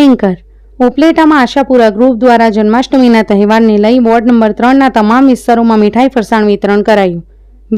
Linker ઉપલેટામાં Ashapura group દ્વારા જન્માષ્ટમીના તહેવારને લઈ વોર્ડ નંબર 3ના તમામ વિસ્તારોમાં મીઠાઈ ફરસાણ વિતરણ કરાયું.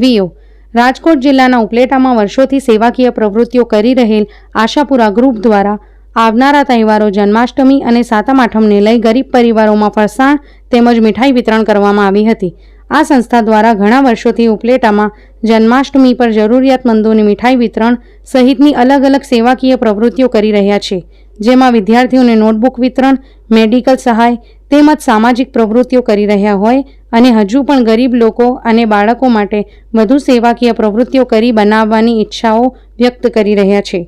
વીઓ રાજકોટ જિલ્લાના ઉપલેટામાં વર્ષોથી સેવાકીય પ્રવૃત્તિઓ કરી રહેલ આશાપુરા ગ્રુપ દ્વારા આવનારા તહેવારો જન્માષ્ટમી અને સાતમ આઠમને લઈ ગરીબ પરિવારોમાં ફરસાણ તેમજ મીઠાઈ વિતરણ કરવામાં આવી હતી. આ સંસ્થા દ્વારા ઘણા વર્ષોથી ઉપલેટામાં જન્માષ્ટમી પર જરૂરિયાતમંદોને મીઠાઈ વિતરણ સહિતની અલગ અલગ સેવાકીય પ્રવૃત્તિઓ કરી રહ્યા છે, જેમાં વિદ્યાર્થીઓને નોટબુક વિતરણ, મેડિકલ સહાય તેમજ સામાજિક પ્રવૃત્તિઓ કરી રહ્યા હોય અને હજુ પણ ગરીબ લોકો અને બાળકો માટે વધુ સેવાકીય પ્રવૃત્તિઓ કરી બનાવવાની ઈચ્છાઓ વ્યક્ત કરી રહ્યા છે.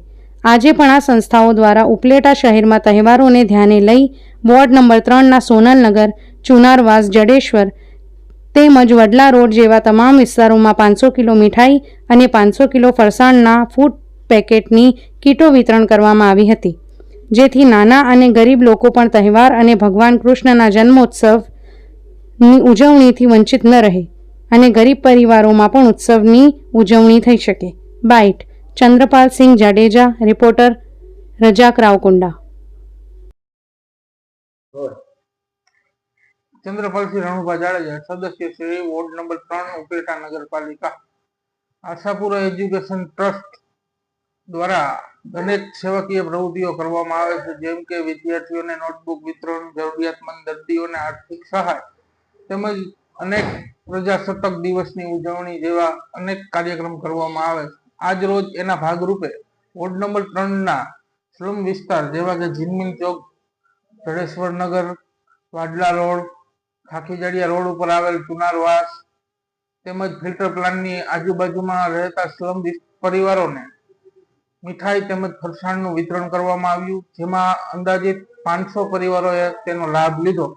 આજે પણ આ સંસ્થાઓ દ્વારા ઉપલેટા શહેરમાં તહેવારોને ધ્યાને લઈ વોર્ડ નંબર 3ના સોનલનગર, ચુનારવાસ, જડેશ્વર તેમજ વડલા રોડ જેવા તમામ વિસ્તારોમાં 500 કિલો મીઠાઈ અને 500 કિલો ફરસાણના ફૂડ પેકેટની કીટો વિતરણ કરવામાં આવી હતી, જેથી નાના અને ગરીબ લોકો પણ તહેવાર અને ભગવાન કૃષ્ણના જન્મોત્સવની ઉજવણીથી વંચિત ન રહે અને ગરીબ પરિવારોમાં પણ ઉત્સવની ઉજવણી થઈ શકે. Bite Chandrapalsinh Jadeja, reporter Razak Ravkunda. ચંદ્રપાલસિંહ રણુભા જાડેજા, સદસ્ય શ્રી વોર્ડ નંબર 3 ઉપલેટા નગરપાલિકા. આશાપુરા એજ્યુકેશન ટ્રસ્ટ દ્વારા અનેક સેવાકીય પ્રવૃત્તિઓ કરવામાં આવે છે, જેમ કે વિદ્યાર્થીઓને નોટબુક વિતરણ, જરૂરિયાતમંદ દર્દીઓને આર્થિક સહાય તેમજ અનેક પ્રજાસત્તાક દિવસની ઉજવણી જેવા અનેક કાર્યક્રમ કરવામાં આવે છે. આજ રોજ એના ભાગરૂપે વોર્ડ નંબર 3ના સ્લમ વિસ્તાર જેવા કે જીનમીન ચોક, જડેશ્વર નગર, વાડલા રોડ, ખાખીજડિયા રોડ ઉપર આવેલ ચુનારવાસ તેમજ ફિલ્ટર પ્લાન્ટની આજુબાજુમાં રહેતા સ્લમ પરિવારોને મીઠાઈ તેમજ ફરસાણનું વિતરણ કરવામાં આવ્યું, જેમાં અંદાજિત 500 પરિવારોએ તેનો લાભ લીધો.